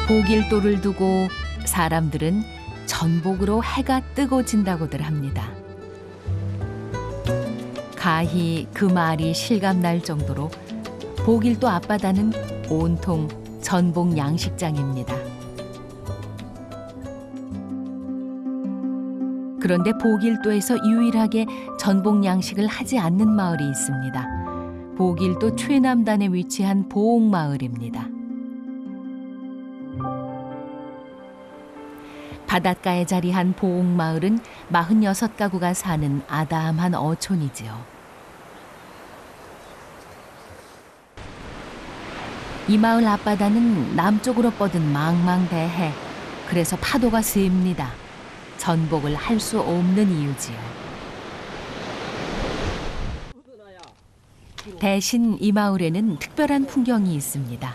보길도를 두고 사람들은 전복으로 해가 뜨고 진다고들 합니다. 가히 그 말이 실감날 정도로 보길도 앞바다는 온통 전복 양식장입니다. 그런데 보길도에서 유일하게 전복 양식을 하지 않는 마을이 있습니다. 보길도 최남단에 위치한 보옥마을입니다. 바닷가에 자리한 보옥마을은 46가구가 사는 아담한 어촌이지요. 이 마을 앞바다는 남쪽으로 뻗은 망망대해. 그래서 파도가 셉니다. 전복을 할 수 없는 이유지요. 대신 이 마을에는 특별한 풍경이 있습니다.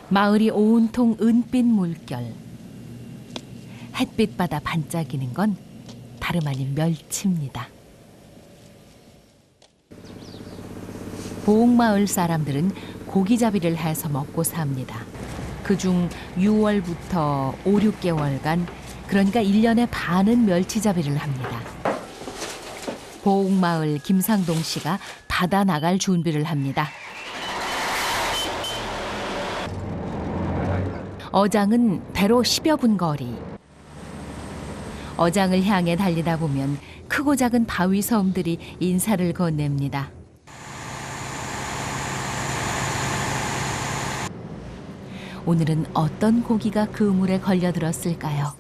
마을이 온통 은빛 물결. 햇빛 받아 반짝이는 건 다름 아닌 멸치입니다. 보옥마을 사람들은 고기잡이를 해서 먹고 삽니다. 그중 6월부터 5, 6개월간, 그러니까 1년에 반은 멸치잡이를 합니다. 보옥마을 김상동 씨가 바다 나갈 준비를 합니다. 어장은 배로 10여 분 거리. 어장을 향해 달리다 보면 크고 작은 바위 섬들이 인사를 건넵니다. 오늘은 어떤 고기가 그물에 걸려들었을까요?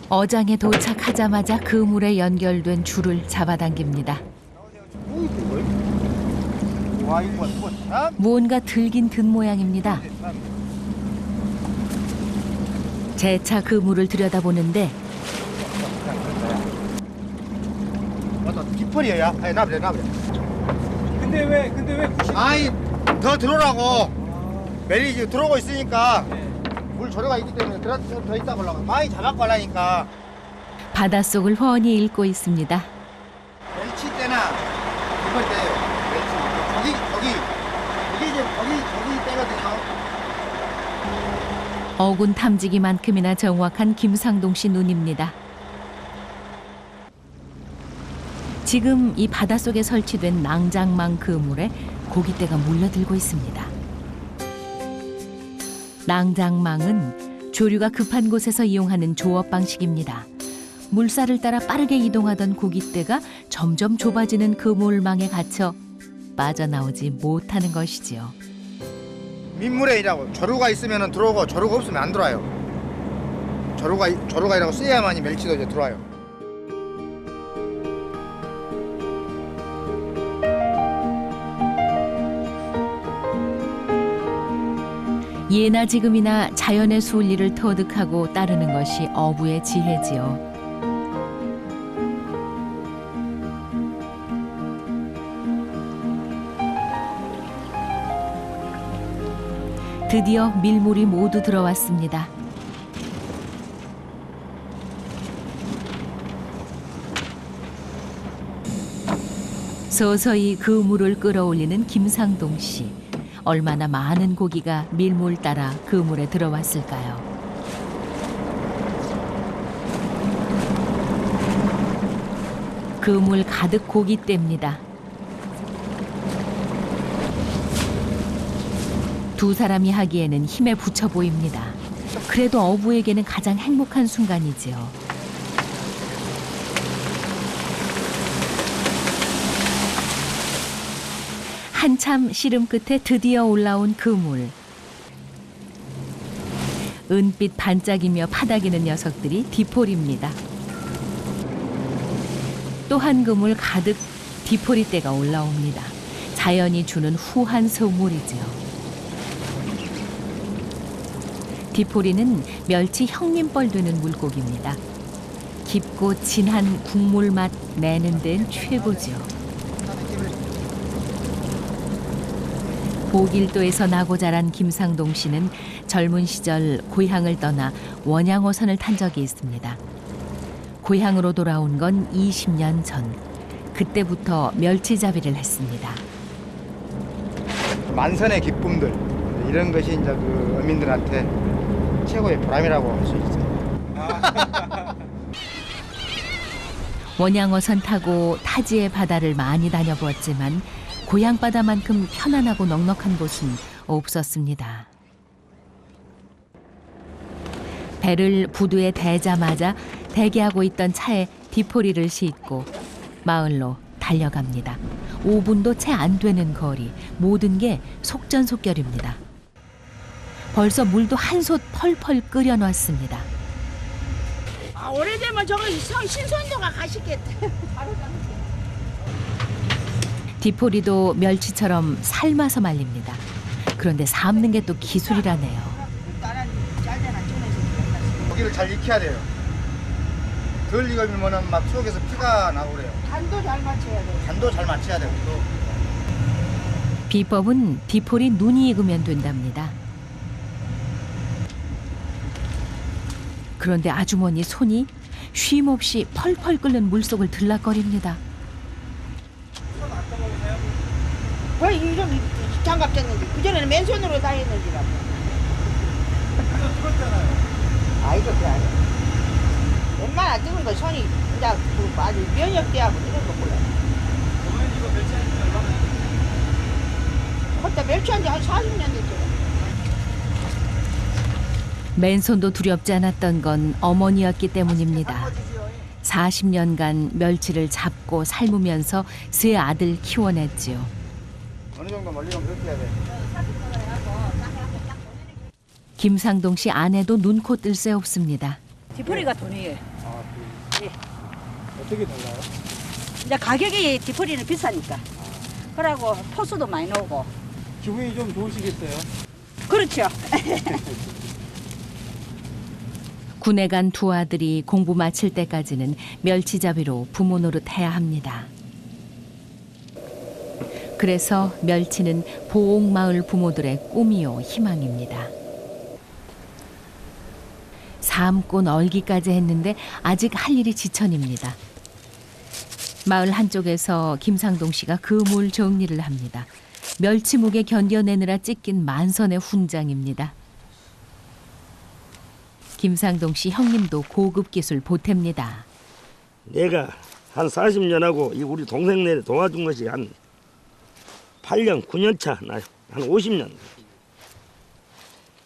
어장에 도착하자마자 그물에 연결된 줄을 잡아당깁니다. 무언가 들긴 든 모양입니다. 재차 그물을 들여다보는데 뒷벌이야. 나버려. 근데 왜 아이, 더 들어오라고. 매리 이제 들어오고 있으니까 물 조류가 있기 때문에 더 있다 보려고 많이 잡아고 하려니까. 바닷속을 훤히 읽고 있습니다. 멸치 때나 뒷벌 때예요. 멸치. 거기 때거든요. 어군 탐지기만큼이나 정확한 김상동 씨 눈입니다. 지금 이 바닷속에 설치된 낭장망 그물에 고깃대가 몰려들고 있습니다. 낭장망은 조류가 급한 곳에서 이용하는 조업 방식입니다. 물살을 따라 빠르게 이동하던 고깃대가 점점 좁아지는 그물망에 갇혀 빠져나오지 못하는 것이지요. 민물에 일하고 조류가 있으면 들어오고 조류가 없으면 안 들어와요. 조류가 일하고 써야만이 멸치도 이제 들어와요. 예나 지금이나 자연의 순리를 터득하고 따르는 것이 어부의 지혜지요. 드디어 밀물이 모두 들어왔습니다. 서서히 그물을 끌어올리는 김상동 씨. 얼마나 많은 고기가 밀물 따라 그물에 들어왔을까요? 그물 가득 고깃대입니다. 두 사람이 하기에는 힘에 부쳐 보입니다. 그래도 어부에게는 가장 행복한 순간이지요. 한참 씨름 끝에 드디어 올라온 그물. 은빛 반짝이며 파닥이는 녀석들이 디포리입니다. 또 한 그물 가득 디포리떼가 올라옵니다. 자연이 주는 후한 선물이지요. 디포리는 멸치 형님뻘 되는 물고기입니다. 깊고 진한 국물 맛 내는 데는 최고죠. 보길도에서 나고 자란 김상동 씨는 젊은 시절 고향을 떠나 원양어선을 탄 적이 있습니다. 고향으로 돌아온 건 20년 전. 그때부터 멸치잡이를 했습니다. 만선의 기쁨들 이런 것이 이제 그 어민들한테 최고의 보람이라고 할 수 있어요. 원양어선 타고 타지의 바다를 많이 다녀보았지만 고향 바다만큼 편안하고 넉넉한 곳은 없었습니다. 배를 부두에 대자마자 대기하고 있던 차에 뒤포리를 싣고 마을로 달려갑니다. 5분도 채 안 되는 거리, 모든 게 속전속결입니다. 벌써 물도 한솥 펄펄 끓여놨습니다. 아, 오래되면 저거 신선도가 가시겠대. 뒤포리도 멸치처럼 삶아서 말립니다. 그런데 삶는 게 또 기술이라네요. 고기를 잘 익혀야 돼요. 덜 익으면은 막 속에서 피가 나고 그래요. 간도 잘 맞춰야 돼. 간도 잘 맞춰야 되고 또. 비법은 뒤포리 눈이 익으면 된답니다. 그런데 아주머니 손이 쉼없이 펄펄 끓는 물속을 들락거립니다. 왜 이런 장갑 꼈는지. 그전에는 맨손으로 다 했는지라고. 아이고, 그래. 얼마나 뜨는 거 손이 이제 아주 면역대하고 이런 거 몰라. 어머니 이거 멸치한 지 얼마나 됐어요? 그때 멸치한 지 한 40년 됐죠. 맨손도 두렵지 않았던 건 어머니였기 때문입니다. 40년간 멸치를 잡고 삶으면서 세 아들 키워냈지요. 어느 정도 멀리면 그렇게 해야 돼. 김상동 씨 아내도 눈코 뜰 새 없습니다. 뒤포리가 돈이에요. 어떻게 달라요? 이제 가격이 뒤포리는 비싸니까. 그러고 포수도 많이 나오고. 기분이 좀 좋으시겠어요? 그렇죠. 군에 간 두 아들이 공부 마칠 때까지는 멸치잡이로 부모 노릇해야 합니다. 그래서 멸치는 보옥마을 부모들의 꿈이요 희망입니다. 삶고 널기까지 했는데 아직 할 일이 지천입니다. 마을 한쪽에서 김상동 씨가 그물 정리를 합니다. 멸치무게 견뎌내느라 찢긴 만선의 훈장입니다. 김상동 씨 형님도 고급 기술 보탭니다. 내가 한 40년하고 이 우리 동생네 도와준 것이 한 8년, 9년 차, 나 한 50년.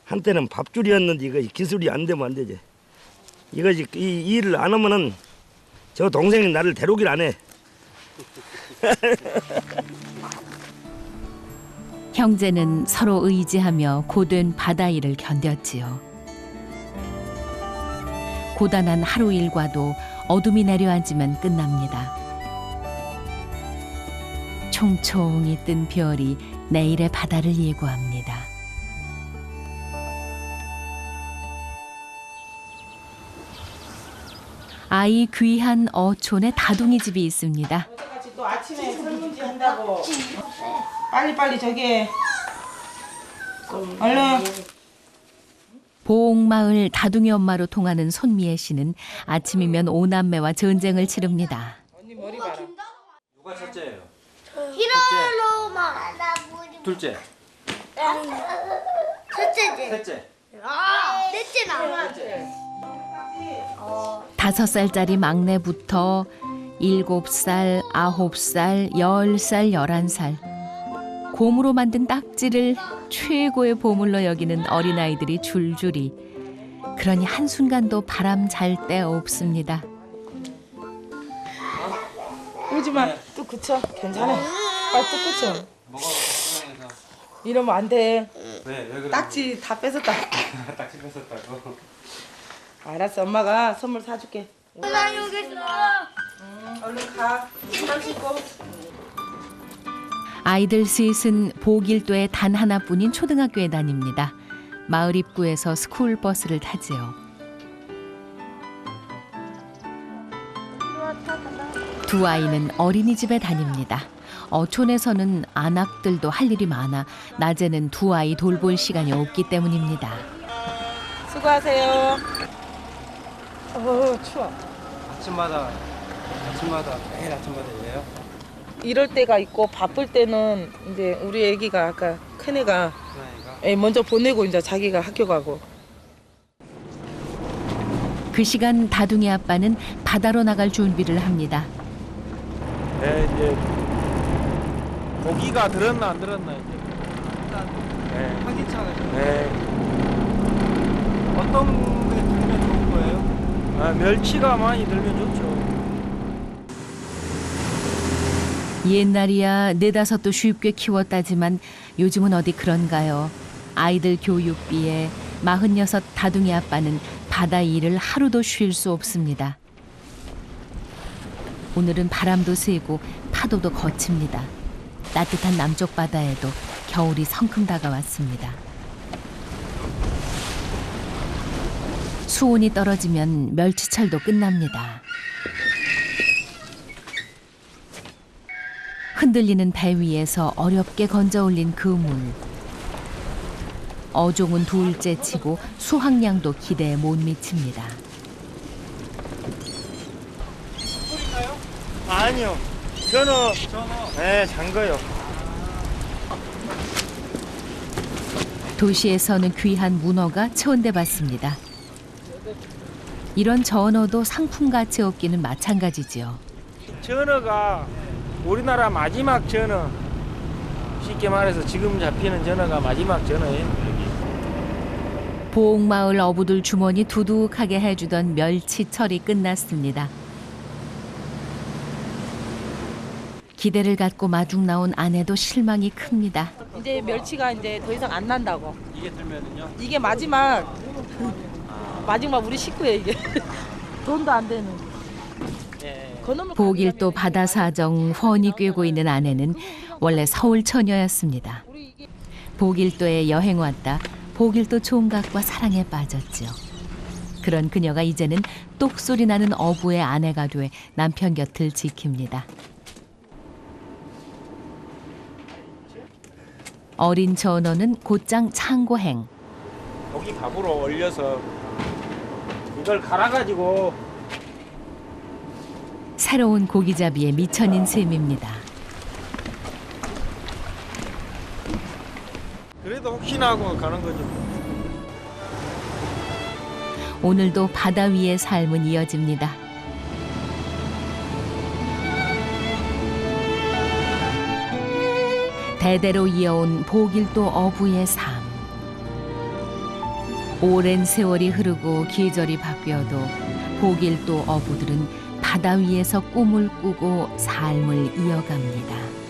한때는 밥줄이었는데 이거 기술이 안 되면 안 되지. 이것이 이 일을 안 하면은 저 동생이 나를 데려오길 안 해. 형제는 서로 의지하며 고된 바다 일을 견뎠지요. 고단한 하루 일과도 어둠이 내려앉으면 끝납니다. 총총히 뜬 별이 내일의 바다를 예고합니다. 아이 귀한 어촌에 다둥이 집이 있습니다. 같이 또 아침에 설문지 한다고. 빨리빨리 저기. 얼른. 보옥마을 다둥이 엄마로 통하는 손미애 씨는 아침이면 오남매와 전쟁을 치릅니다. 누가 첫째예요? 히로로마 둘째? 첫째지. 셋째? 넷째 나. 5살짜리 막내부터 7살, 9살, 10살, 11살. 곰으로 만든 딱지를 최고의 보물로 여기는 어린아이들이 줄줄이. 그러니 한순간도 바람 잘 데 없습니다. 오지마. 또 그쳐. 괜찮아. 빨리 또 그쳐. 뭐가 불쌍해서? 이러면 안 돼. 왜 그래? 딱지 다 뺏었다. 딱지 뺏었다고? 알았어. 엄마가 선물 사줄게. 나 여기 있어. 얼른 가. 손 씻고. 아이들 셋은 보길도에 단 하나뿐인 초등학교에 다닙니다. 마을 입구에서 스쿨버스를 타지요. 두 아이는 어린이집에 다닙니다. 어촌에서는 안악들도 할 일이 많아 낮에는 두 아이 돌볼 시간이 없기 때문입니다. 수고하세요. 추워. 아침마다 매일 아침마다 이래요? 이럴 때가 있고 바쁠 때는 이제 우리 애기가 아까 큰애가 먼저 보내고 이제 자기가 학교 가고. 그 시간 다둥이 아빠는 바다로 나갈 준비를 합니다. 네, 이제 고기가 들었나 안 들었나 이제. 네. 확인차가 좀. 네. 어떤 게 들면 좋은 거예요? 아, 멸치가 많이 들면 좋죠. 옛날이야 네다섯도 쉽게 키웠다지만 요즘은 어디 그런가요? 아이들 교육비에 46 다둥이 아빠는 바다 일을 하루도 쉴 수 없습니다. 오늘은 바람도 세고 파도도 거칩니다. 따뜻한 남쪽 바다에도 겨울이 성큼 다가왔습니다. 수온이 떨어지면 멸치철도 끝납니다. 흔들리는 배 위에서 어렵게 건져 올린 그물. 어종은 둘째치고 수확량도 기대에 못 미칩니다. 아니요. 전어. 네, 장거요. 도시에서는 귀한 문어가 체온돼봤습니다. 이런 전어도 상품가치 없기는 마찬가지지요. 전어가 우리나라 마지막 전어. 쉽게 말해서 지금 잡히는 전어가 마지막 전어예요. 보옥마을 어부들 주머니 두둑하게 해주던 멸치철이 끝났습니다. 기대를 갖고 마중 나온 아내도 실망이 큽니다. 이제 멸치가 이제 더 이상 안 난다고. 이게 들면은요. 이게 마지막 우리 식구예요 이게. 돈도 안 되는. 예. 보길도 바다 사정 훤히 꿰고 있는 아내는 원래 서울 처녀였습니다. 보길도에 여행 왔다 보길도 총각과 사랑에 빠졌죠. 그런 그녀가 이제는 똑소리 나는 어부의 아내가 돼 남편 곁을 지킵니다. 어린 전어는 곧장 창고행. 고기 밥으로 올려서 이걸 갈아가지고 새로운 고기잡이에 미천인 셈입니다. 그래도 혹시나 하고 가는 거죠. 오늘도 바다 위의 삶은 이어집니다. 대대로 이어온 보길도 어부의 삶. 오랜 세월이 흐르고 계절이 바뀌어도 보길도 어부들은 바다 위에서 꿈을 꾸고 삶을 이어갑니다.